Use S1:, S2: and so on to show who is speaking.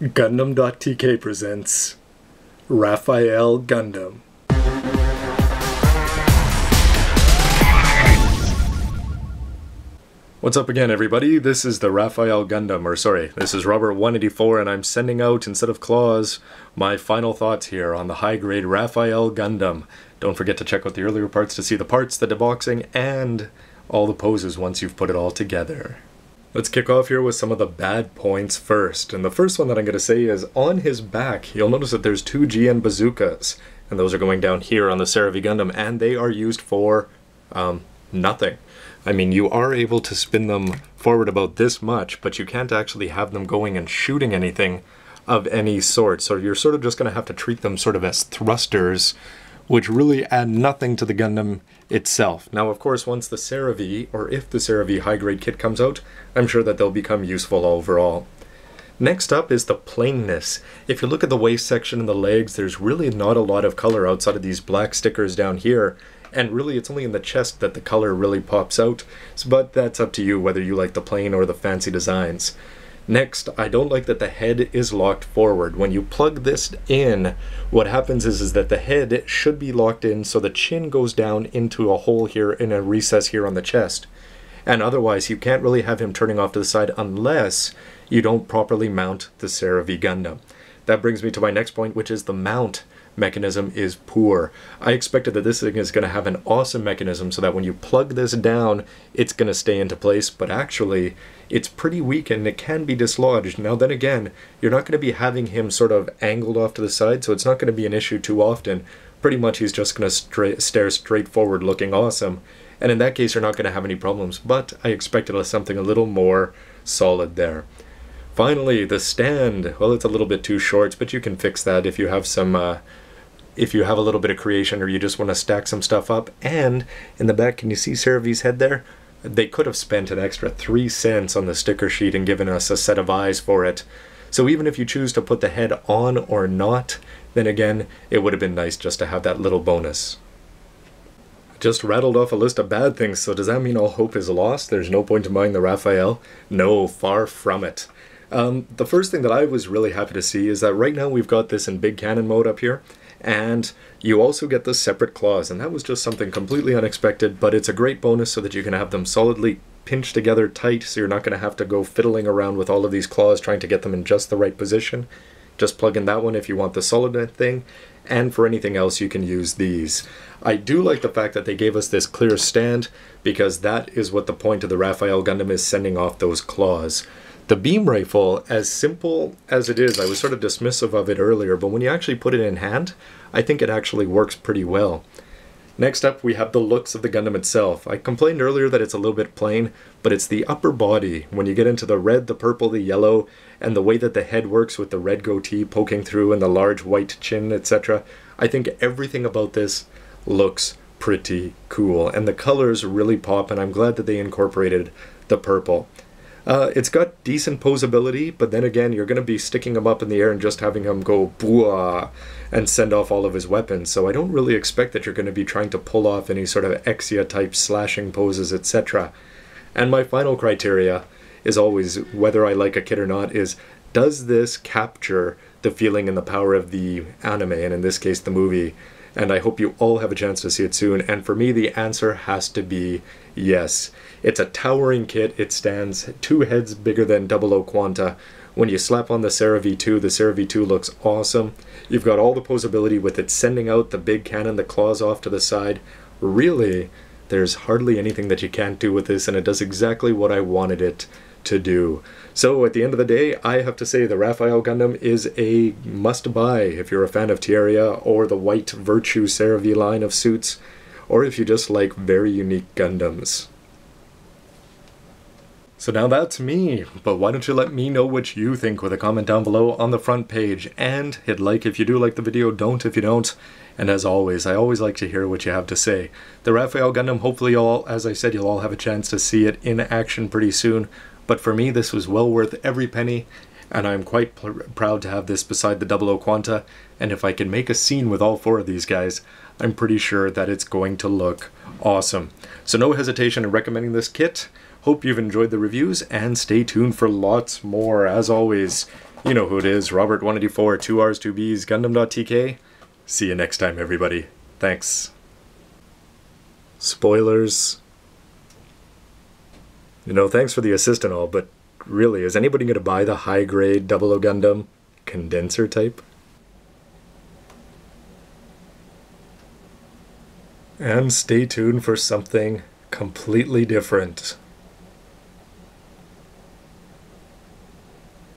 S1: Gundam.tk presents Raphael Gundam. What's up again, everybody? This is the Raphael Gundam, this is Robert 184, and I'm sending out, instead of claws, my final thoughts here on the high-grade Raphael Gundam. Don't forget to check out the earlier parts to see the parts, the deboxing, and all the poses once you've put it all together. Let's kick off here with some of the bad points first. And the first one that I'm going to say is on his back, you'll notice that there's two GN bazookas. And those are going down here on the Raphael Gundam, and they are used for nothing. I mean, you are able to spin them forward about this much, but you can't actually have them going and shooting anything of any sort. So you're sort of just going to have to treat them sort of as thrusters, which really add nothing to the Gundam itself. Now, of course, once the Raphael, or if the Raphael high-grade kit comes out, I'm sure that they'll become useful overall. Next up is the plainness. If you look at the waist section and the legs, there's really not a lot of color outside of these black stickers down here, and really it's only in the chest that the color really pops out, but that's up to you whether you like the plain or the fancy designs. Next, I don't like that the head is locked forward. When you plug this in, what happens is that the head should be locked in so the chin goes down into a hole here in a recess here on the chest. And otherwise, you can't really have him turning off to the side unless you don't properly mount the Raphael Gundam. That brings me to my next point, which is the mount mechanism is poor. I expected that this thing is going to have an awesome mechanism so that when you plug this down, it's going to stay into place, but actually it's pretty weak and it can be dislodged. Now then again, you're not going to be having him sort of angled off to the side, so it's not going to be an issue too often. Pretty much he's just going to stare straight forward looking awesome, and in that case you're not going to have any problems, but I expected something a little more solid there. Finally, the stand. Well, it's a little bit too short, but you can fix that if you have some if you have a little bit of creation or you just want to stack some stuff up. And in the back, can you see Seravi's head there? They could have spent an extra 3 cents on the sticker sheet and given us a set of eyes for it. So even if you choose to put the head on or not, then again, it would have been nice just to have that little bonus. Just rattled off a list of bad things, so does that mean all hope is lost? There's no point in buying the Raphael? No, far from it. The first thing that I was really happy to see is that right now we've got this in big cannon mode up here, and you also get the separate claws, and that was just something completely unexpected, but it's a great bonus so that you can have them solidly pinched together tight, so you're not going to have to go fiddling around with all of these claws trying to get them in just the right position. Just plug in that one if you want the solid thing, and for anything else you can use these. I do like the fact that they gave us this clear stand, because that is what the point of the Raphael Gundam is, sending off those claws. The beam rifle, as simple as it is, I was sort of dismissive of it earlier, but when you actually put it in hand, I think it actually works pretty well. Next up, we have the looks of the Gundam itself. I complained earlier that it's a little bit plain, but it's the upper body. When you get into the red, the purple, the yellow, and the way that the head works with the red goatee poking through and the large white chin, etc., I think everything about this looks pretty cool. And the colors really pop, and I'm glad that they incorporated the purple. It's got decent posability, but then again, you're going to be sticking him up in the air and just having him go booah and send off all of his weapons, so I don't really expect that you're going to be trying to pull off any sort of Exia type slashing poses, etc. And my final criteria is always, whether I like a kit or not, is does this capture the feeling and the power of the anime, and in this case the movie? And I hope you all have a chance to see it soon, and for me the answer has to be yes. It's a towering kit. It stands 2 heads bigger than 00 Quanta. When you slap on the Raphael 2, the Raphael 2 looks awesome. You've got all the posability with it sending out the big cannon, the claws off to the side. Really, there's hardly anything that you can't do with this, and it does exactly what I wanted it to do. So at the end of the day, I have to say the Raphael Gundam is a must-buy if you're a fan of Tierra or the White Virtue Raphael line of suits, or if you just like very unique Gundams. So now that's me, but why don't you let me know what you think with a comment down below on the front page, and hit like if you do like the video, don't if you don't, and as always, I always like to hear what you have to say. The Raphael Gundam, hopefully as I said, you'll all have a chance to see it in action pretty soon, but for me this was well worth every penny, and I'm quite proud to have this beside the 00 Quanta, and if I can make a scene with all 4 of these guys, I'm pretty sure that it's going to look awesome. So no hesitation in recommending this kit. Hope you've enjoyed the reviews, and stay tuned for lots more. As always, You know who it is, Robert 184, 2 R's, 2 B's, Gundam.tk. See you next time, everybody. Thanks. Spoilers. Thanks for the assist and all, but really, is anybody going to buy the high-grade 00 Gundam condenser type? And stay tuned for something completely different.